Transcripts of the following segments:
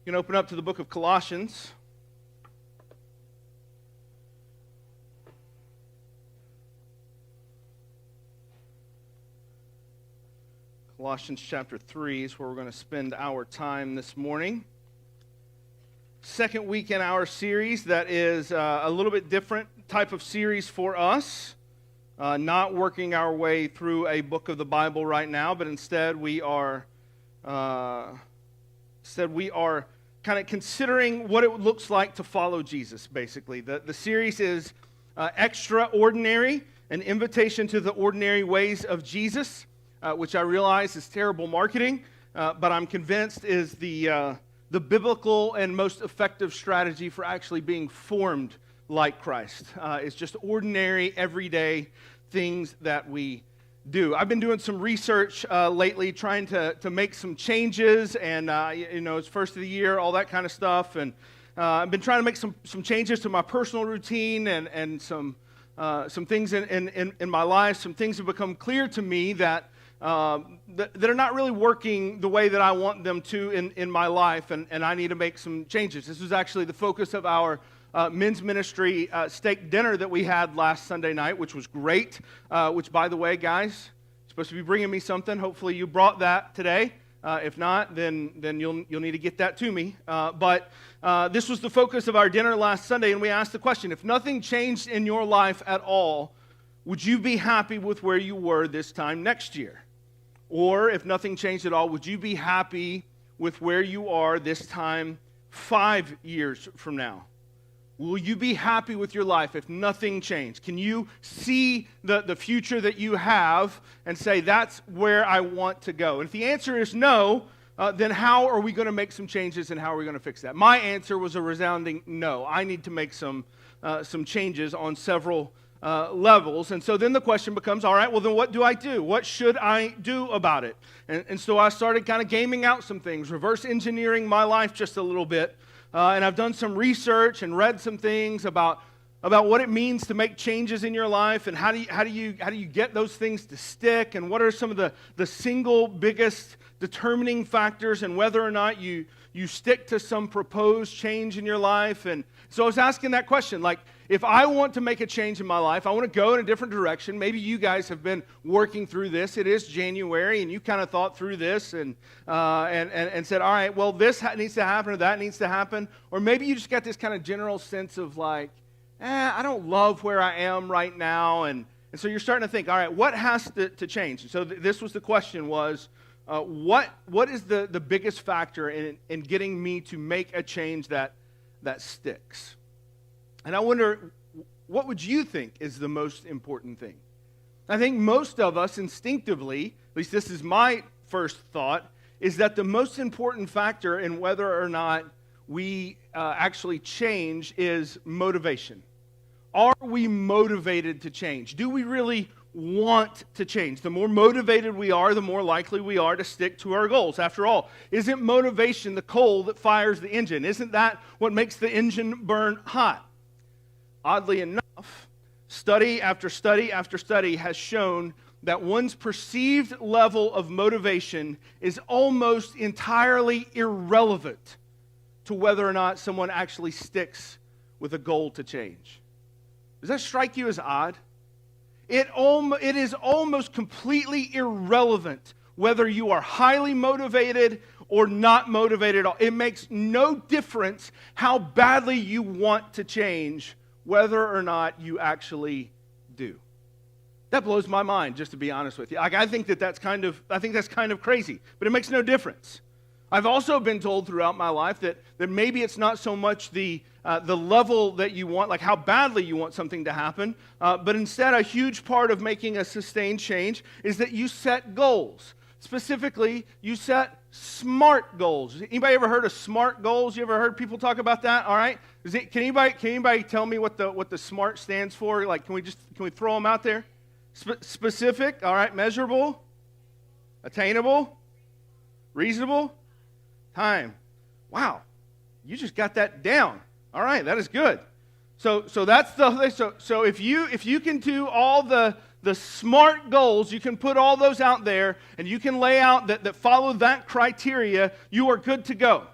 You can open up to the book of Colossians. Colossians chapter 3 is where we're going to spend our time this morning. Second week in our series that is a little bit different type of series for us. Not working our way through a book of the Bible right now, but instead we are kind of considering what it looks like to follow Jesus, basically. The series is ExtraOrdinary, an invitation to the ordinary ways of Jesus, which I realize is terrible marketing, but I'm convinced is the biblical and most effective strategy for actually being formed like Christ. It's just ordinary, everyday things that we do. I've been doing some research lately, trying to make some changes, and it's first of the year, all that kind of stuff, and I've been trying to make some changes to my personal routine and some things in my life. Some things have become clear to me that are not really working the way that I want them to in my life, and I need to make some changes. This was actually the focus of our men's ministry steak dinner that we had last Sunday night, which was great. Which, by the way, guys, you're supposed to be bringing me something. Hopefully, you brought that today. If not, then you'll need to get that to me. But this was the focus of our dinner last Sunday, and we asked the question: if nothing changed in your life at all, would you be happy with where you were this time next year? Or if nothing changed at all, would you be happy with where you are this time 5 years from now? Will you be happy with your life if nothing changed? Can you see the future that you have and say, that's where I want to go? And if the answer is no, then how are we going to make some changes and how are we going to fix that? My answer was a resounding no. I need to make some changes on several levels. And so then the question becomes, all right, well, then what do I do? What should I do about it? And so I started kind of gaming out some things, reverse engineering my life just a little bit. And I've done some research and read some things about what it means to make changes in your life and how do you get those things to stick, and what are some of the single biggest determining factors in whether or not you stick to some proposed change in your life. And so I was asking that question, like, if I want to make a change in my life, I want to go in a different direction. Maybe you guys have been working through this. It is January, and you kind of thought through this and said, all right, well, this needs to happen or that needs to happen. Or maybe you just got this kind of general sense of like, I don't love where I am right now. And so you're starting to think, all right, what has to change? And so this was the question was, what is the biggest factor in getting me to make a change that sticks? And I wonder, what would you think is the most important thing? I think most of us instinctively, at least this is my first thought, is that the most important factor in whether or not we actually change is motivation. Are we motivated to change? Do we really want to change? The more motivated we are, the more likely we are to stick to our goals. After all, isn't motivation the coal that fires the engine? Isn't that what makes the engine burn hot? Oddly enough, study after study after study has shown that one's perceived level of motivation is almost entirely irrelevant to whether or not someone actually sticks with a goal to change. Does that strike you as odd? It is almost completely irrelevant whether you are highly motivated or not motivated at all. It makes no difference how badly you want to change, whether or not you actually do. That blows my mind, just to be honest with you. I think that's kind of crazy, but it makes no difference. I've also been told throughout my life that maybe it's not so much the level that you want, like how badly you want something to happen, but instead a huge part of making a sustained change is that you set goals. Specifically, you set SMART goals. Anybody ever heard of SMART goals? You ever heard people talk about that? All right. Can anybody tell me what the SMART stands for? Like, can we throw them out there? Specific. All right. Measurable. Attainable. Reasonable. Time. Wow. You just got that down. All right. That is good. So that's so if you can do all the SMART goals, you can put all those out there, and you can lay out that follow that criteria, you are good to go.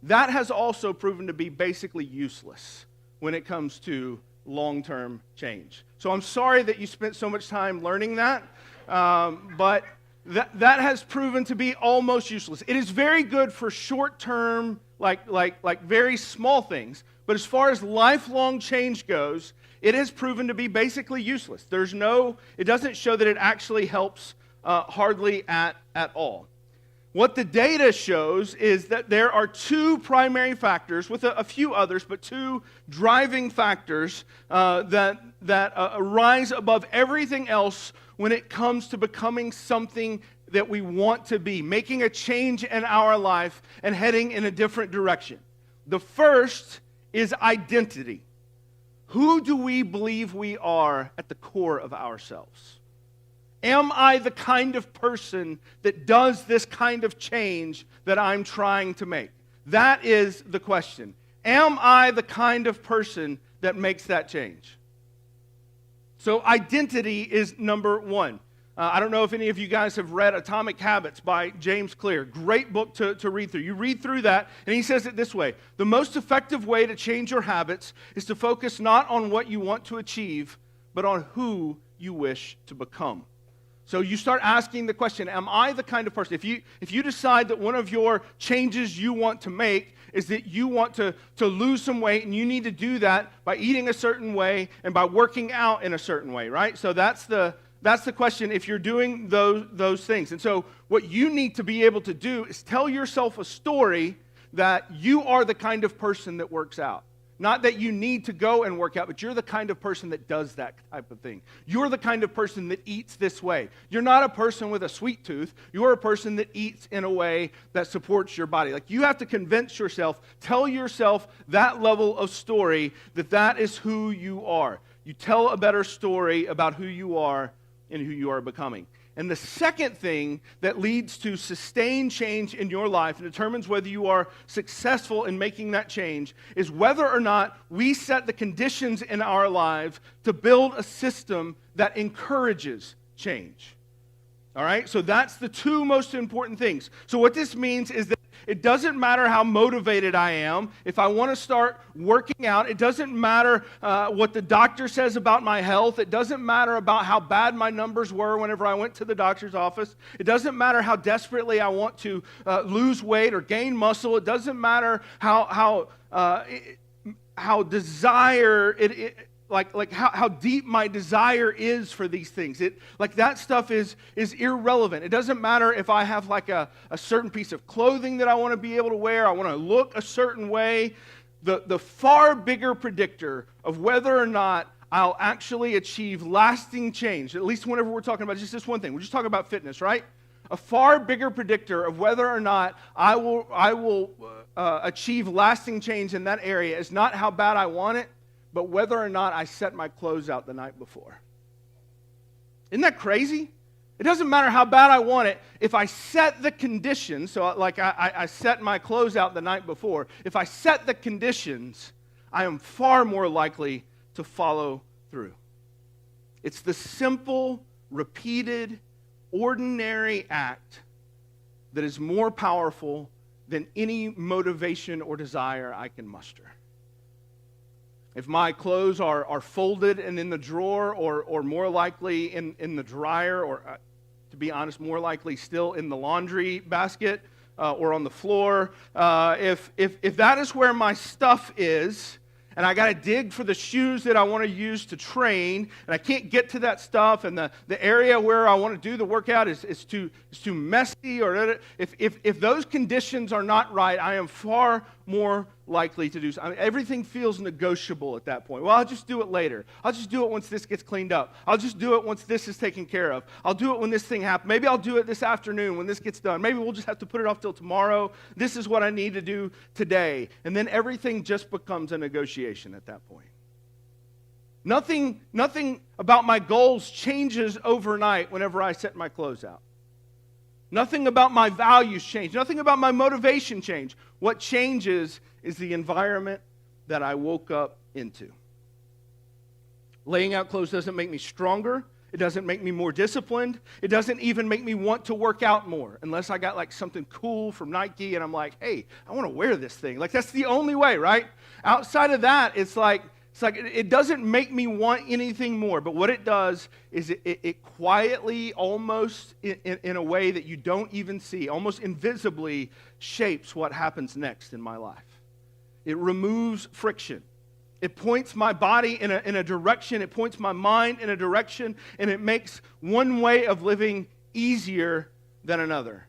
that has also proven to be basically useless when it comes to long-term change. So I'm sorry that you spent so much time learning that, but that has proven to be almost useless. It is very good for short-term, like very small things, but as far as lifelong change goes, it has proven to be basically useless. It doesn't show that it actually helps hardly at all. What the data shows is that there are two primary factors, with a few others, but two driving factors that arise above everything else when it comes to becoming something that we want to be, making a change in our life and heading in a different direction. The first is identity. Who do we believe we are at the core of ourselves? Am I the kind of person that does this kind of change that I'm trying to make? That is the question. Am I the kind of person that makes that change? So identity is number one. I don't know if any of you guys have read Atomic Habits by James Clear. Great book to read through. You read through that, and he says it this way: the most effective way to change your habits is to focus not on what you want to achieve, but on who you wish to become. So you start asking the question, am I the kind of person? If you decide that one of your changes you want to make is that you want to lose some weight, and you need to do that by eating a certain way and by working out in a certain way, right? So that's the question if you're doing those things. And so what you need to be able to do is tell yourself a story that you are the kind of person that works out. Not that you need to go and work out, but you're the kind of person that does that type of thing. You're the kind of person that eats this way. You're not a person with a sweet tooth. You're a person that eats in a way that supports your body. Like, you have to convince yourself, tell yourself that level of story, that is who you are. You tell a better story about who you are and who you are becoming. And the second thing that leads to sustained change in your life and determines whether you are successful in making that change is whether or not we set the conditions in our lives to build a system that encourages change. All right? So that's the two most important things. So what this means is that it doesn't matter how motivated I am. If I want to start working out, it doesn't matter what the doctor says about my health. It doesn't matter about how bad my numbers were whenever I went to the doctor's office. It doesn't matter how desperately I want to lose weight or gain muscle. It doesn't matter how how deep my desire is for these things. That stuff is irrelevant. It doesn't matter if I have like a certain piece of clothing that I want to be able to wear. I want to look a certain way. The far bigger predictor of whether or not I'll actually achieve lasting change, at least whenever we're talking about just this one thing. We're just talking about fitness, right? A far bigger predictor of whether or not I will achieve lasting change in that area is not how bad I want it, but whether or not I set my clothes out the night before. Isn't that crazy? It doesn't matter how bad I want it. If I set the conditions, so like I set my clothes out the night before, if I set the conditions, I am far more likely to follow through. It's the simple, repeated, ordinary act that is more powerful than any motivation or desire I can muster. If my clothes are folded and in the drawer, or more likely in the dryer, or to be honest, more likely still in the laundry basket or on the floor, if that is where my stuff is, and I got to dig for the shoes that I want to use to train, and I can't get to that stuff, and the area where I want to do the workout is too messy, or if those conditions are not right, I am far more likely to do so. I mean, everything feels negotiable at that point. Well, I'll just do it later. I'll just do it once this gets cleaned up. I'll just do it once this is taken care of. I'll do it when this thing happens. Maybe I'll do it this afternoon when this gets done. Maybe we'll just have to put it off till tomorrow. This is what I need to do today. And then everything just becomes a negotiation at that point. Nothing about my goals changes overnight whenever I set my clothes out. Nothing about my values change. Nothing about my motivation change. What changes is the environment that I woke up into. Laying out clothes doesn't make me stronger. It doesn't make me more disciplined. It doesn't even make me want to work out more, unless I got like something cool from Nike and I'm like, hey, I want to wear this thing. Like, that's the only way, right? Outside of that, it's like it doesn't make me want anything more. But what it does is it quietly, almost in a way that you don't even see, almost invisibly shapes what happens next in my life. It removes friction. It points my body in a direction. It points my mind in a direction. And it makes one way of living easier than another.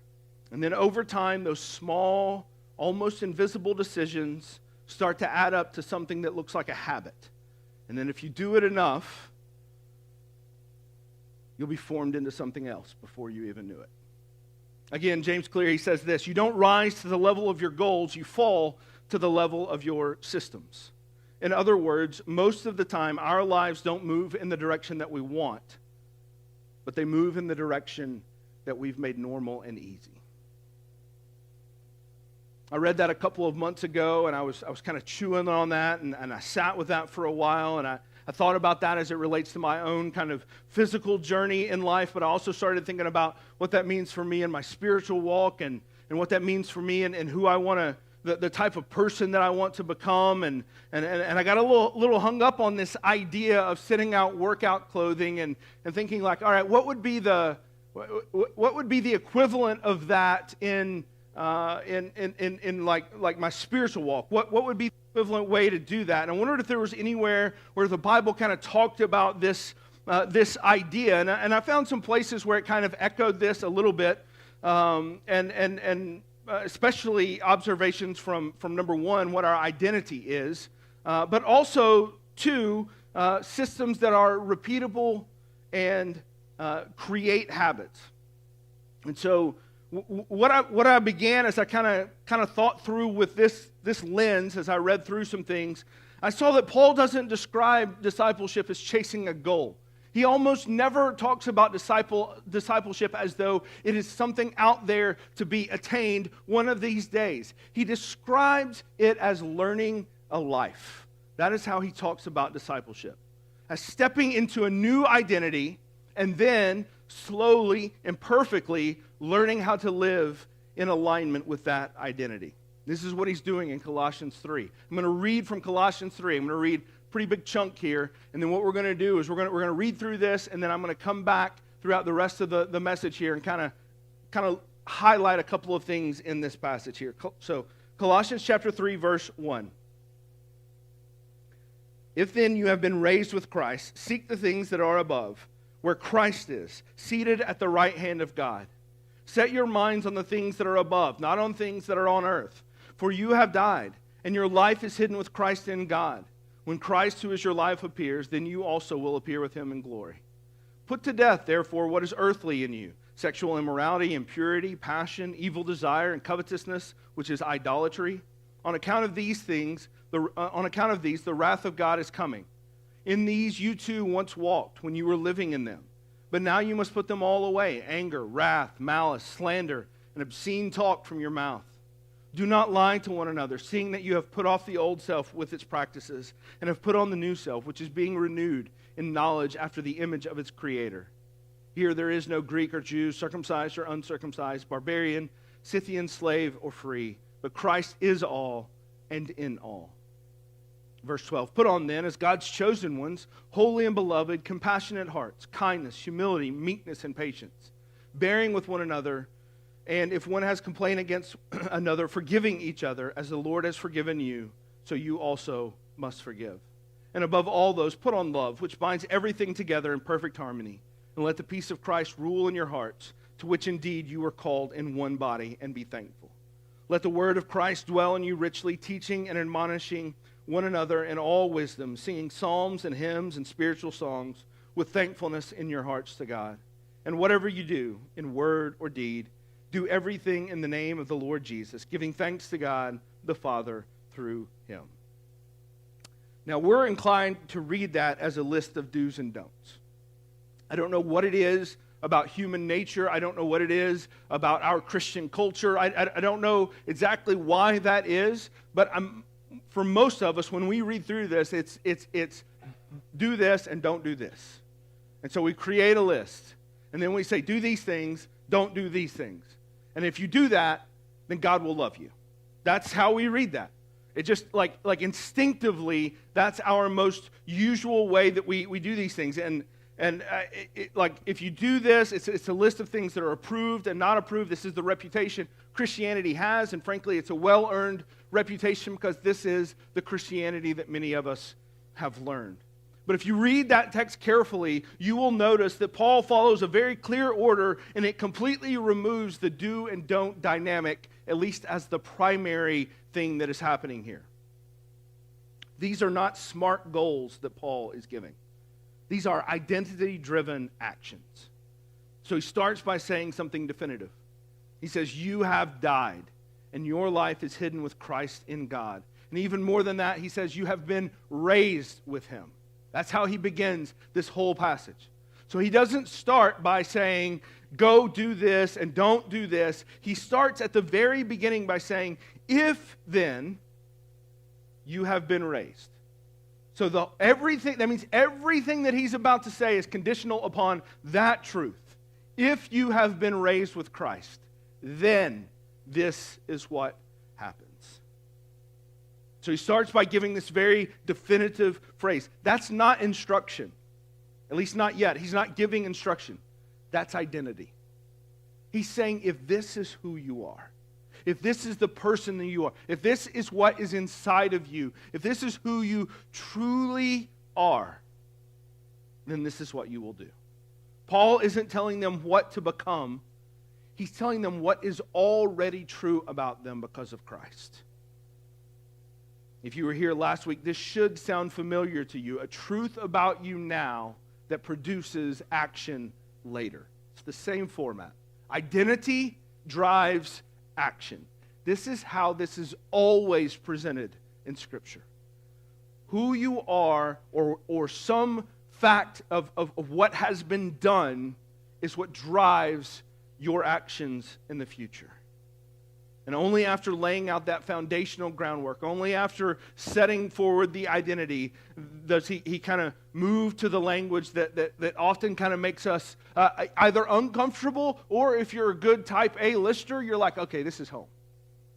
And then over time, those small, almost invisible decisions start to add up to something that looks like a habit. And then if you do it enough, you'll be formed into something else before you even knew it. Again, James Clear, he says this: you don't rise to the level of your goals, you fall to the level of your systems. In other words, most of the time, our lives don't move in the direction that we want, but they move in the direction that we've made normal and easy. I read that a couple of months ago, and I was kind of chewing on that, and I sat with that for a while, and I thought about that as it relates to my own kind of physical journey in life, but I also started thinking about what that means for me in my spiritual walk, and what that means for me and who I want to, the type of person that I want to become, and I got a little hung up on this idea of sitting out workout clothing and thinking like, all right, what would be the equivalent of that in like my spiritual walk? What would be the equivalent way to do that? And I wondered if there was anywhere where the Bible kind of talked about this idea, and I found some places where it kind of echoed this a little bit, and especially observations from number one, what our identity is, but also two, systems that are repeatable and create habits. And so what I began as I kind of thought through with this lens as I read through some things, I saw that Paul doesn't describe discipleship as chasing a goal. He almost never talks about discipleship as though it is something out there to be attained one of these days. He describes it as learning a life. That is how he talks about discipleship, as stepping into a new identity and then slowly and perfectly learning how to live in alignment with that identity. This is what he's doing in Colossians 3. I'm going to read from Colossians 3. I'm going to read a pretty big chunk here, and then what we're going to do is we're going to read through this, and then I'm going to come back throughout the rest of the message here and kind of highlight a couple of things in this passage here. So Colossians chapter 3, verse 1. If then you have been raised with Christ, seek the things that are above, where Christ is, seated at the right hand of God. Set your minds on the things that are above, not on things that are on earth. For you have died, and your life is hidden with Christ in God. When Christ, who is your life, appears, then you also will appear with him in glory. Put to death, therefore, what is earthly in you: sexual immorality, impurity, passion, evil desire, and covetousness, which is idolatry. On account of these, the wrath of God is coming. In these you too once walked when you were living in them. But now you must put them all away: anger, wrath, malice, slander, and obscene talk from your mouth. Do not lie to one another, seeing that you have put off the old self with its practices, and have put on the new self, which is being renewed in knowledge after the image of its creator. Here there is no Greek or Jew, circumcised or uncircumcised, barbarian, Scythian, slave or free, but Christ is all and in all. Verse 12, put on then, as God's chosen ones, holy and beloved, compassionate hearts, kindness, humility, meekness, and patience, bearing with one another, and if one has complaint against another, forgiving each other, as the Lord has forgiven you, so you also must forgive. And above all those, put on love, which binds everything together in perfect harmony, and let the peace of Christ rule in your hearts, to which indeed you were called in one body, and be thankful. Let the word of Christ dwell in you richly, teaching and admonishing one another in all wisdom, singing psalms and hymns and spiritual songs with thankfulness in your hearts to God. And whatever you do, in word or deed, do everything in the name of the Lord Jesus, giving thanks to God the Father through him. Now, we're inclined to read that as a list of do's and don'ts. I don't know what it is about human nature. I don't know what it is about our Christian culture. I don't know exactly why that is, but for most of us, when we read through this, it's do this and don't do this. And so we create a list. And then we say, do these things, don't do these things. And if you do that, then God will love you. That's how we read that. It just like instinctively, that's our most usual way that we do these things. And like if you do this, it's a list of things that are approved and not approved. This is the reputation Christianity has, and frankly, it's a well-earned reputation because this is the Christianity that many of us have learned. But if you read that text carefully, you will notice that Paul follows a very clear order, and it completely removes the do and don't dynamic, at least as the primary thing that is happening here. These are not smart goals that Paul is giving. These are identity-driven actions. So he starts by saying something definitive. He says, you have died, and your life is hidden with Christ in God. And even more than that, he says, you have been raised with him. That's how he begins this whole passage. So he doesn't start by saying, go do this and don't do this. He starts at the very beginning by saying, if then you have been raised. So that means everything that he's about to say is conditional upon that truth. If you have been raised with Christ, then this is what happens. So he starts by giving this very definitive phrase. That's not instruction. At least not yet. He's not giving instruction. That's identity. He's saying if this is who you are, if this is the person that you are, if this is what is inside of you, if this is who you truly are, then this is what you will do. Paul isn't telling them what to become. He's telling them what is already true about them because of Christ. If you were here last week, this should sound familiar to you. A truth about you now that produces action later. It's the same format. Identity drives action. This is how this is always presented in Scripture. Who you are or some fact of what has been done is what drives your actions in the future. And only after laying out that foundational groundwork, only after setting forward the identity, does he kind of move to the language that often kind of makes us either uncomfortable, or if you're a good type A lister, you're like, okay, this is home.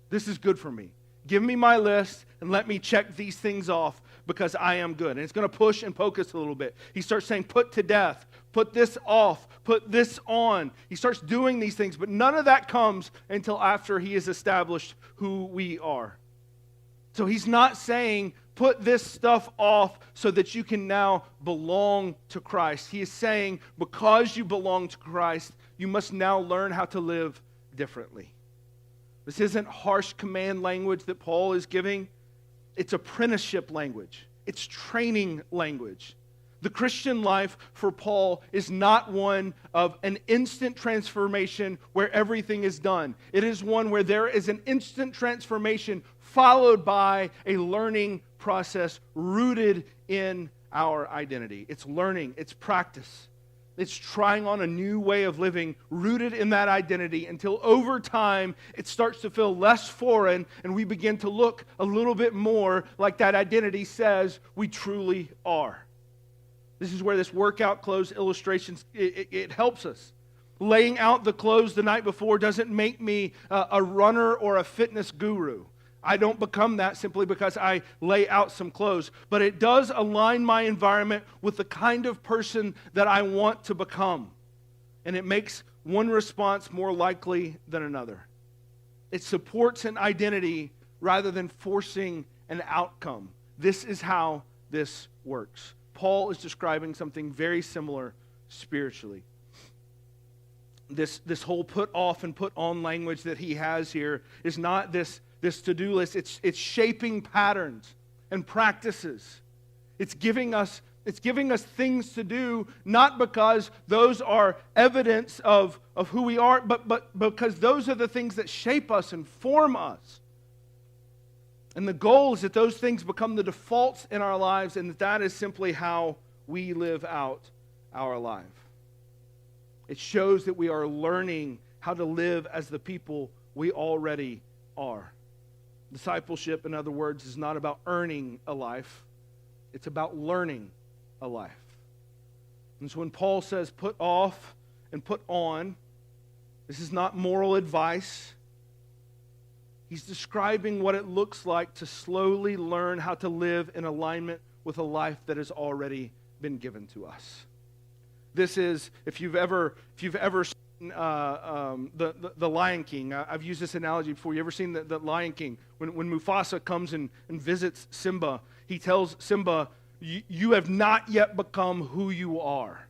This is good for me. Give me my list and let me check these things off because I am good. And it's going to push and poke us a little bit. He starts saying, put to death, put this off, put this on. He starts doing these things, but none of that comes until after he has established who we are. So he's not saying, put this stuff off so that you can now belong to Christ. He is saying, because you belong to Christ, you must now learn how to live differently. This isn't harsh command language that Paul is giving. It's apprenticeship language. It's training language. The Christian life for Paul is not one of an instant transformation where everything is done. It is one where there is an instant transformation followed by a learning process rooted in our identity. It's learning, it's practice. It's trying on a new way of living rooted in that identity until over time it starts to feel less foreign and we begin to look a little bit more like that identity says we truly are. This is where this workout clothes illustrations, it helps us. Laying out the clothes the night before doesn't make me a runner or a fitness guru. I don't become that simply because I lay out some clothes. But it does align my environment with the kind of person that I want to become. And it makes one response more likely than another. It supports an identity rather than forcing an outcome. This is how this works. Paul is describing something very similar spiritually. This whole put off and put on language that he has here is not this to-do list. It's shaping patterns and practices. It's giving us things to do, not because those are evidence of who we are, but because those are the things that shape us and form us. And the goal is that those things become the defaults in our lives, and that is simply how we live out our life. It shows that we are learning how to live as the people we already are. Discipleship, in other words, is not about earning a life. It's about learning a life. And so when Paul says put off and put on, this is not moral advice. He's describing what it looks like to slowly learn how to live in alignment with a life that has already been given to us. This is, if you've ever seen the Lion King, I've used this analogy before. You ever seen the Lion King? When Mufasa comes and visits Simba, he tells Simba, you have not yet become who you are.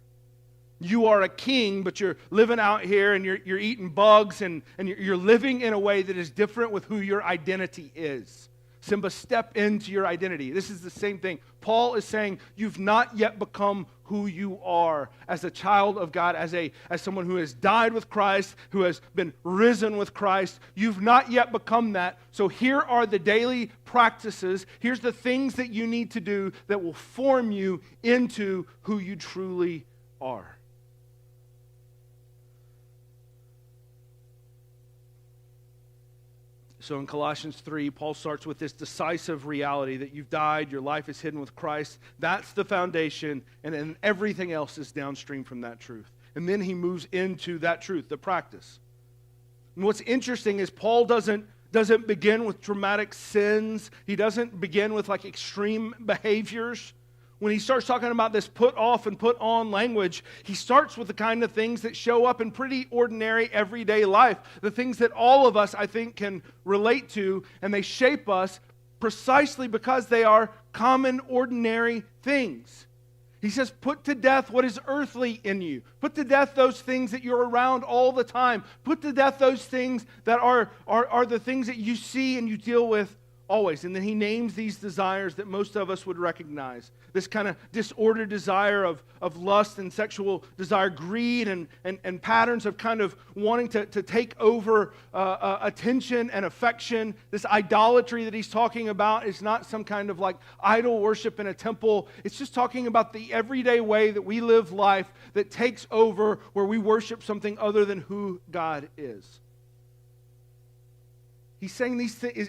You are a king, but you're living out here and you're eating bugs and you're living in a way that is different with who your identity is. Simba, step into your identity. This is the same thing. Paul is saying you've not yet become who you are as a child of God, as someone who has died with Christ, who has been risen with Christ. You've not yet become that. So here are the daily practices. Here's the things that you need to do that will form you into who you truly are. So in Colossians 3, Paul starts with this decisive reality that you've died, your life is hidden with Christ. That's the foundation, and then everything else is downstream from that truth. And then he moves into that truth, the practice. And what's interesting is Paul doesn't begin with dramatic sins. He doesn't begin with like extreme behaviors. When he starts talking about this put off and put on language, he starts with the kind of things that show up in pretty ordinary everyday life. The things that all of us, I think, can relate to, and they shape us precisely because they are common, ordinary things. He says, put to death what is earthly in you. Put to death those things that you're around all the time. Put to death those things that are the things that you see and you deal with always. And then he names these desires that most of us would recognize. This kind of disordered desire of lust and sexual desire, greed and patterns of kind of wanting to take over attention and affection. This idolatry that he's talking about is not some kind of like idol worship in a temple. It's just talking about the everyday way that we live life that takes over where we worship something other than who God is. He's saying these things.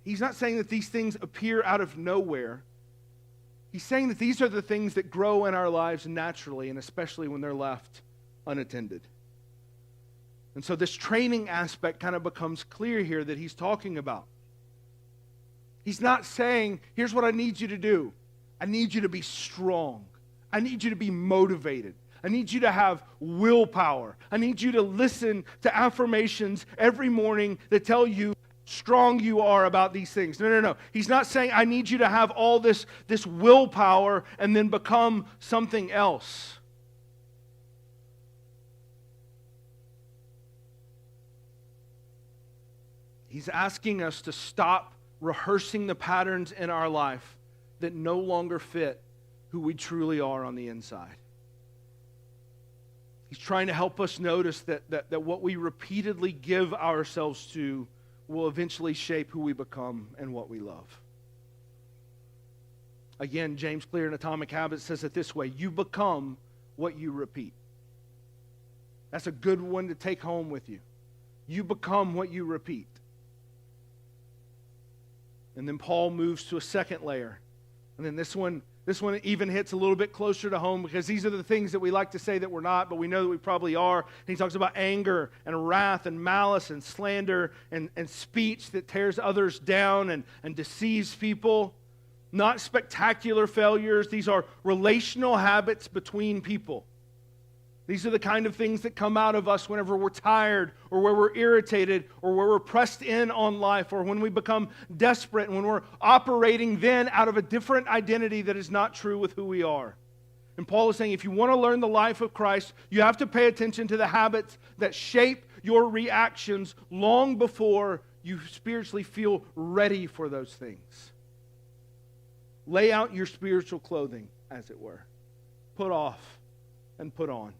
He's not saying that these things appear out of nowhere. He's saying that these are the things that grow in our lives naturally, and especially when they're left unattended. And so this training aspect kind of becomes clear here that he's talking about. He's not saying, here's what I need you to do. I need you to be strong. I need you to be motivated. I need you to have willpower. I need you to listen to affirmations every morning that tell you strong you are about these things. No. He's not saying I need you to have all this willpower and then become something else. He's asking us to stop rehearsing the patterns in our life that no longer fit who we truly are on the inside. He's trying to help us notice that what we repeatedly give ourselves to will eventually shape who we become and what we love. Again, James Clear in Atomic Habits says it this way: you become what you repeat. That's a good one to take home with you. You become what you repeat. And then Paul moves to a second layer. And then this one even hits a little bit closer to home, because these are the things that we like to say that we're not, but we know that we probably are. And he talks about anger and wrath and malice and slander and speech that tears others down and deceives people. Not spectacular failures. These are relational habits between people. These are the kind of things that come out of us whenever we're tired or where we're irritated or where we're pressed in on life or when we become desperate and when we're operating then out of a different identity that is not true with who we are. And Paul is saying if you want to learn the life of Christ, you have to pay attention to the habits that shape your reactions long before you spiritually feel ready for those things. Lay out your spiritual clothing, as it were. Put off and put on.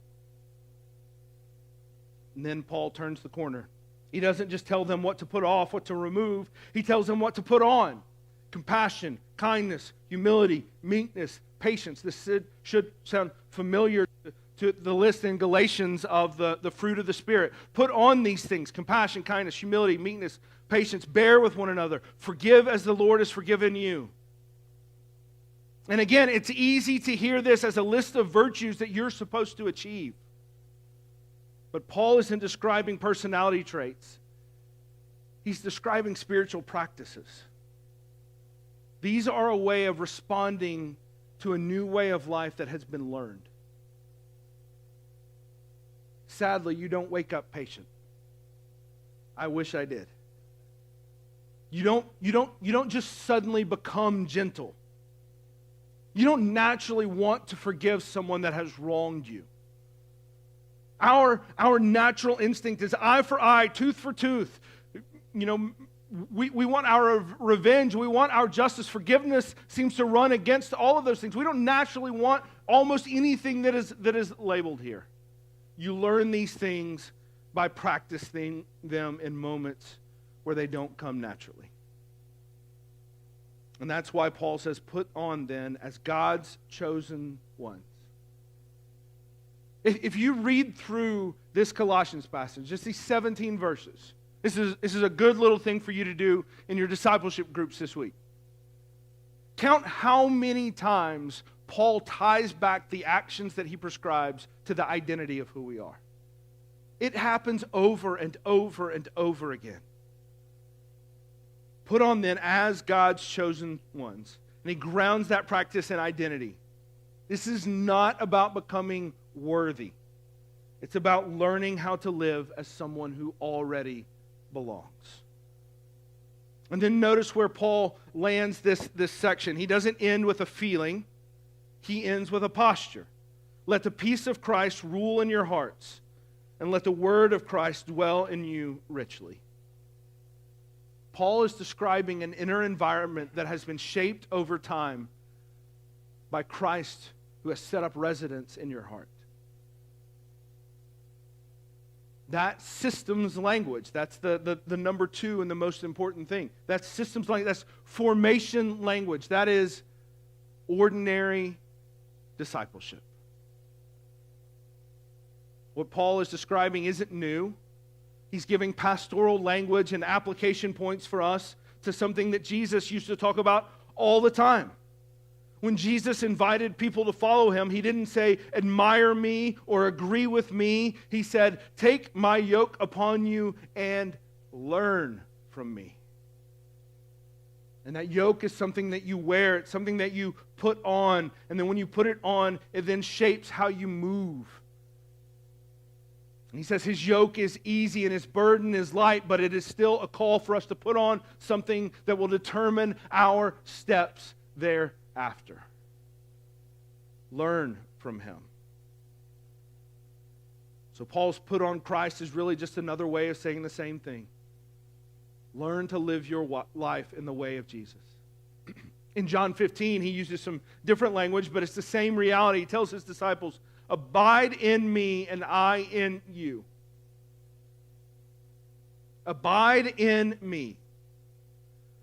And then Paul turns the corner. He doesn't just tell them what to put off, what to remove. He tells them what to put on. Compassion, kindness, humility, meekness, patience. This should sound familiar to the list in Galatians of the fruit of the Spirit. Put on these things: compassion, kindness, humility, meekness, patience. Bear with one another. Forgive as the Lord has forgiven you. And again, it's easy to hear this as a list of virtues that you're supposed to achieve. But Paul isn't describing personality traits. He's describing spiritual practices. These are a way of responding to a new way of life that has been learned. Sadly, you don't wake up patient. I wish I did. You don't just suddenly become gentle. You don't naturally want to forgive someone that has wronged you. Our natural instinct is eye for eye, tooth for tooth. We want our revenge. We want our justice. Forgiveness seems to run against all of those things. We don't naturally want almost anything that is labeled here. You learn these things by practicing them in moments where they don't come naturally. And that's why Paul says, put on then as God's chosen ones. If you read through this Colossians passage, just these 17 verses, this is a good little thing for you to do in your discipleship groups this week. Count how many times Paul ties back the actions that he prescribes to the identity of who we are. It happens over and over and over again. Put on then as God's chosen ones. And he grounds that practice in identity. This is not about becoming worthy. It's about learning how to live as someone who already belongs. And then notice where Paul lands this section. He doesn't end with a feeling. He ends with a posture. Let the peace of Christ rule in your hearts, and let the word of Christ dwell in you richly. Paul is describing an inner environment that has been shaped over time by Christ, who has set up residence in your heart. That systems language, that's the number two and the most important thing. That's systems language, that's formation language. That is ordinary discipleship. What Paul is describing isn't new. He's giving pastoral language and application points for us to something that Jesus used to talk about all the time. When Jesus invited people to follow him, he didn't say, admire me or agree with me. He said, take my yoke upon you and learn from me. And that yoke is something that you wear. It's something that you put on. And then when you put it on, it then shapes how you move. And he says his yoke is easy and his burden is light, but it is still a call for us to put on something that will determine our steps thereafter. Learn from him. So Paul's put on Christ is really just another way of saying the same thing. Learn to live your life in the way of Jesus. In John 15, he uses some different language, but it's the same reality. He tells his disciples, abide in me and I in you. Abide in me.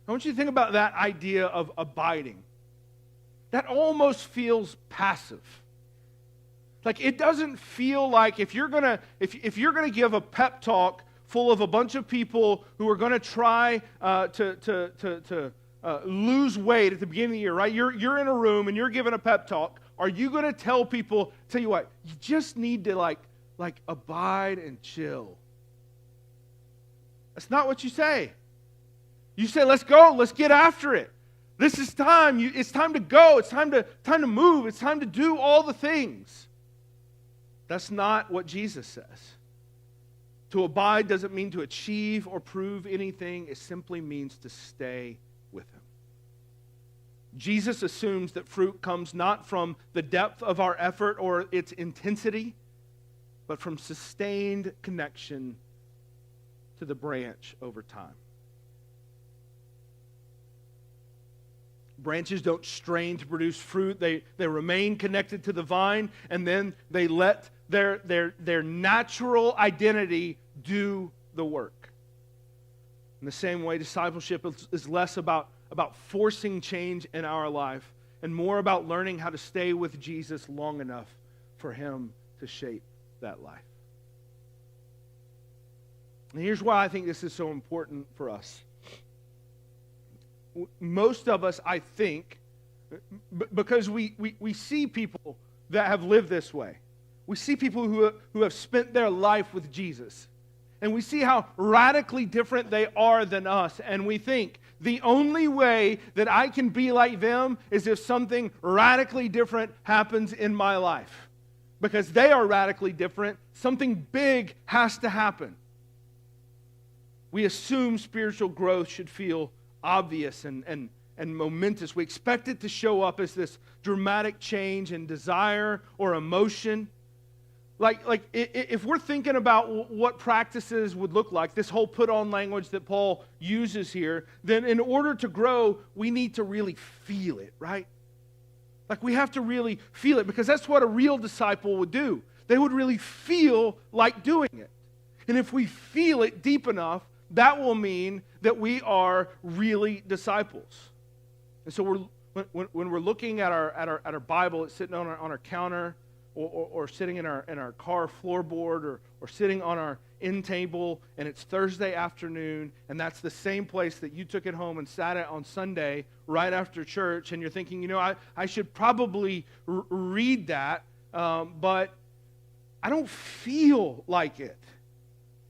I want you to think about that idea of abiding. That almost feels passive. Like it doesn't feel like if you're gonna give a pep talk full of a bunch of people who are gonna try to lose weight at the beginning of the year, right? You're in a room and you're giving a pep talk. Are you going to tell you what, you just need to like abide and chill? That's not what you say. You say, let's go, let's get after it. This is time. It's time to go. It's time to move. It's time to do all the things. That's not what Jesus says. To abide doesn't mean to achieve or prove anything. It simply means to stay with him. Jesus assumes that fruit comes not from the depth of our effort or its intensity, but from sustained connection to the branch over time. Branches don't strain to produce fruit. They remain connected to the vine, and then they let their natural identity do the work. In the same way, discipleship is less about forcing change in our life and more about learning how to stay with Jesus long enough for him to shape that life. And here's why I think this is so important for us. Most of us, I think, Because we see people that have lived this way. We see people who have spent their life with Jesus. And we see how radically different they are than us. And we think the only way that I can be like them is if something radically different happens in my life. Because they are radically different, something big has to happen. We assume spiritual growth should feel obvious and momentous. We expect it to show up as this dramatic change in desire or emotion. Like if we're thinking about what practices would look like, this whole put on language that Paul uses here, then in order to grow, we need to really feel it, right? Like we have to really feel it, because that's what a real disciple would do. They would really feel like doing it. And if we feel it deep enough, that will mean that we are really disciples. And so when we're looking at our Bible, it's sitting on our counter, or sitting in our car floorboard, or sitting on our end table, and it's Thursday afternoon, and that's the same place that you took it home and sat at on Sunday right after church, and you're thinking, I should probably read that, but I don't feel like it.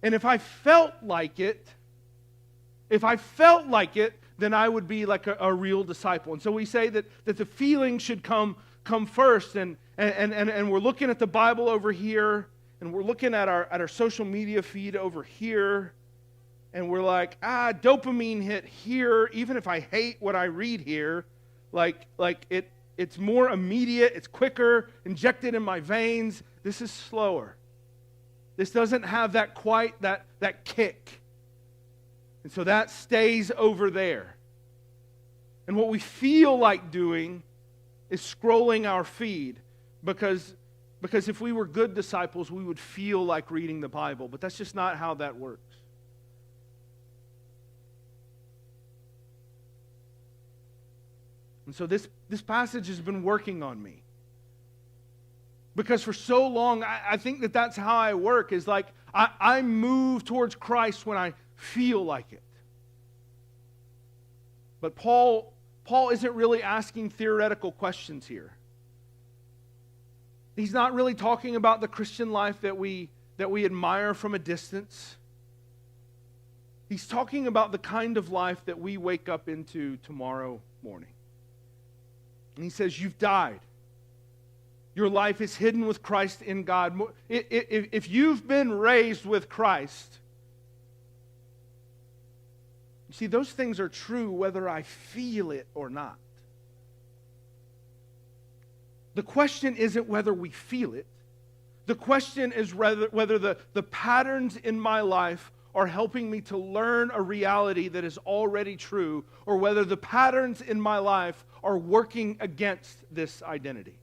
And if I felt like it, then I would be like a real disciple. And so we say that the feeling should come first, and we're looking at the Bible over here, and we're looking at our social media feed over here, and we're like, dopamine hit here, even if I hate what I read here, it's more immediate, it's quicker, injected in my veins. This is slower. This doesn't have that kick. And so that stays over there. And what we feel like doing is scrolling our feed, because if we were good disciples, we would feel like reading the Bible. But that's just not how that works. And so this passage has been working on me. Because for so long, I think that's how I work, is like I move towards Christ when I feel like it. But Paul isn't really asking theoretical questions here. He's not really talking about the Christian life that we admire from a distance. He's talking about the kind of life that we wake up into tomorrow morning. And he says, you've died. Your life is hidden with Christ in God. If you've been raised with Christ, you see, those things are true whether I feel it or not. The question isn't whether we feel it. The question is whether the patterns in my life are helping me to learn a reality that is already true, or whether the patterns in my life are working against this identity.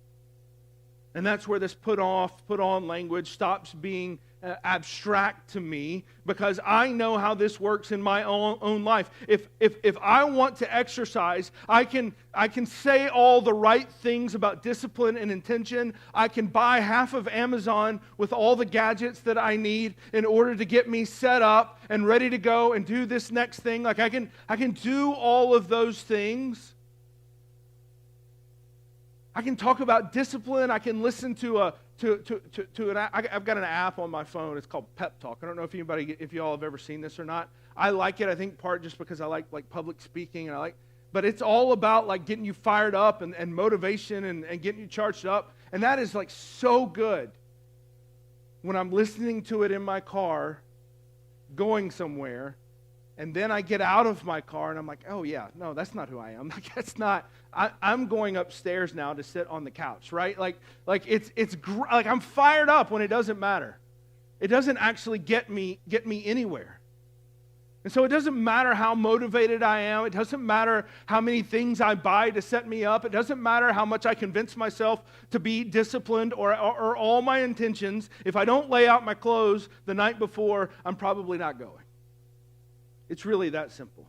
And that's where this put on language stops being abstract to me, because I know how this works in my own life. If I want to exercise, I can say all the right things about discipline and intention. I can buy half of Amazon with all the gadgets that I need in order to get me set up and ready to go and do this next thing. Like I can do all of those things. I can talk about discipline. I can listen to I've got an app on my phone. It's called Pep Talk. I don't know if you all have ever seen this or not. I like it. I think part just because I like public speaking, and but it's all about like getting you fired up and motivation and getting you charged up. And that is like so good when I'm listening to it in my car, going somewhere. And then I get out of my car and I'm like, oh yeah, no, that's not who I am. Like that's not. I'm going upstairs now to sit on the couch, right? Like I'm fired up when it doesn't matter. It doesn't actually get me anywhere. And so it doesn't matter how motivated I am. It doesn't matter how many things I buy to set me up. It doesn't matter how much I convince myself to be disciplined or all my intentions. If I don't lay out my clothes the night before, I'm probably not going. It's really that simple.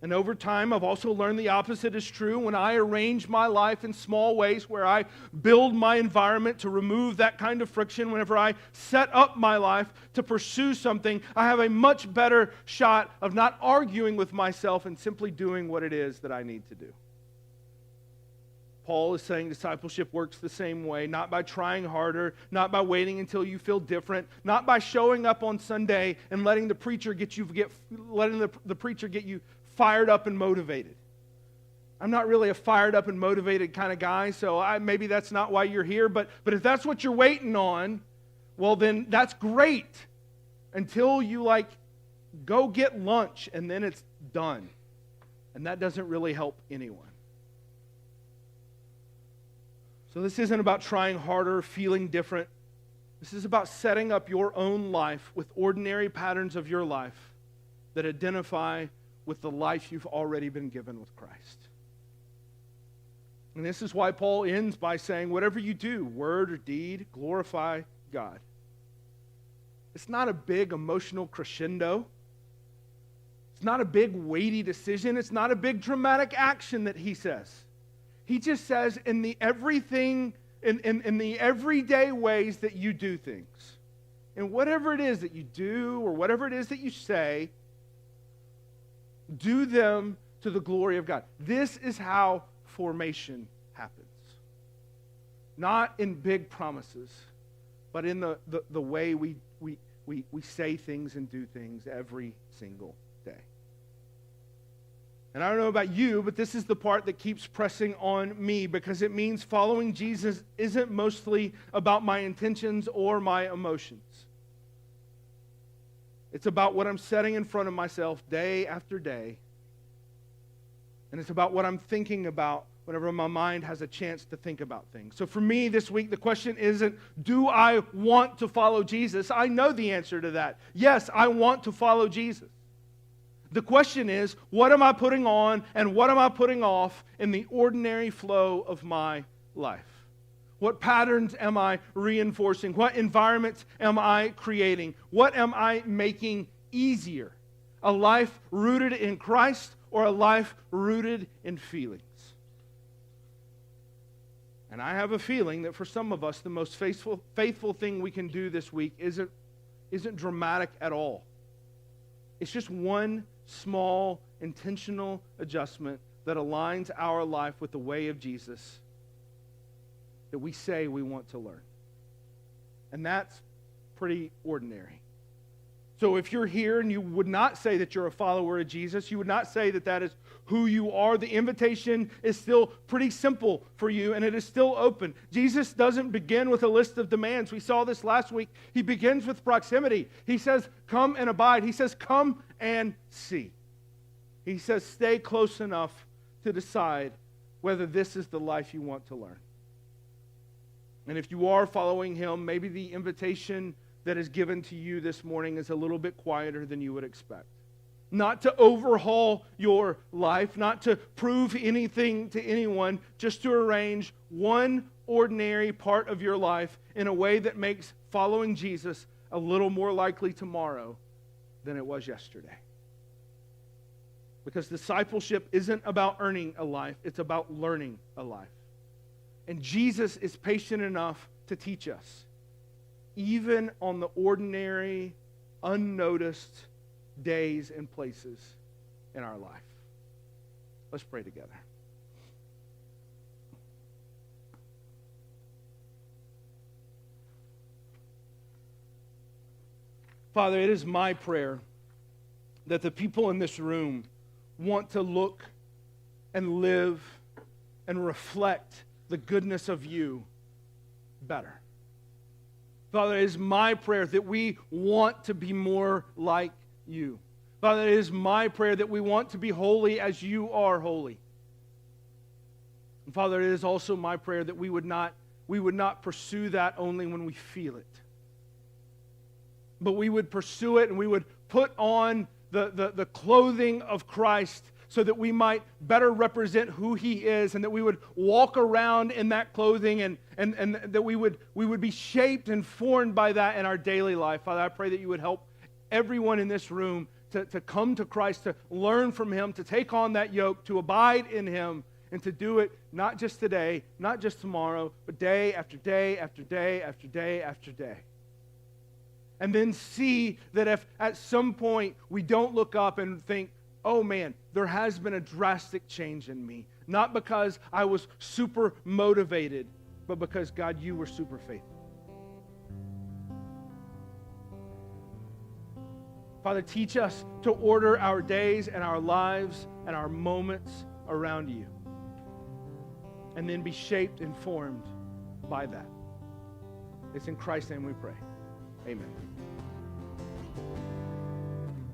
And over time, I've also learned the opposite is true. When I arrange my life in small ways, where I build my environment to remove that kind of friction, whenever I set up my life to pursue something, I have a much better shot of not arguing with myself and simply doing what it is that I need to do. Paul is saying discipleship works the same way, not by trying harder, not by waiting until you feel different, not by showing up on Sunday and letting the preacher get you fired up and motivated. I'm not really a fired up and motivated kind of guy, so maybe that's not why you're here, but if that's what you're waiting on, well then that's great until you go get lunch and then it's done. And that doesn't really help anyone. So this isn't about trying harder, feeling different. This is about setting up your own life with ordinary patterns of your life that identify with the life you've already been given with Christ. And this is why Paul ends by saying, whatever you do, word or deed, glorify God. It's not a big emotional crescendo. It's not a big weighty decision. It's not a big dramatic action that he says. He just says in the everyday ways that you do things. And whatever it is that you do or whatever it is that you say, do them to the glory of God. This is how formation happens. Not in big promises, but in the way we say things and do things every single day. And I don't know about you, but this is the part that keeps pressing on me, because it means following Jesus isn't mostly about my intentions or my emotions. It's about what I'm setting in front of myself day after day. And it's about what I'm thinking about whenever my mind has a chance to think about things. So for me this week, the question isn't, do I want to follow Jesus? I know the answer to that. Yes, I want to follow Jesus. The question is, what am I putting on and what am I putting off in the ordinary flow of my life? What patterns am I reinforcing? What environments am I creating? What am I making easier? A life rooted in Christ or a life rooted in feelings? And I have a feeling that for some of us, the most faithful thing we can do this week isn't dramatic at all. It's just one small, intentional adjustment that aligns our life with the way of Jesus that we say we want to learn. And that's pretty ordinary. So if you're here and you would not say that you're a follower of Jesus, you would not say that that is who you are, the invitation is still pretty simple for you, and it is still open. Jesus doesn't begin with a list of demands. We saw this last week. He begins with proximity. He says, come and abide. He says, come and see. He says, stay close enough to decide whether this is the life you want to learn. And if you are following him, maybe the invitation that is given to you this morning is a little bit quieter than you would expect. Not to overhaul your life, not to prove anything to anyone, just to arrange one ordinary part of your life in a way that makes following Jesus a little more likely tomorrow than it was yesterday. Because discipleship isn't about earning a life, it's about learning a life. And Jesus is patient enough to teach us, even on the ordinary, unnoticed days and places in our life. Let's pray together. Father, it is my prayer that the people in this room want to look and live and reflect the goodness of you better. Father, it is my prayer that we want to be more like you. Father, it is my prayer that we want to be holy as you are holy. And Father, it is also my prayer that we would not pursue that only when we feel it. But we would pursue it and we would put on the clothing of Christ so that we might better represent who he is, and that we would walk around in that clothing, and that we would be shaped and formed by that in our daily life. Father, I pray that you would help everyone in this room to come to Christ, to learn from Him, to take on that yoke, to abide in Him, and to do it not just today, not just tomorrow, but day after day after day after day after day. And then see that if at some point we don't look up and think, oh man, there has been a drastic change in me. Not because I was super motivated, but because, God, you were super faithful. Father, teach us to order our days and our lives and our moments around you. And then be shaped and formed by that. It's in Christ's name we pray. Amen.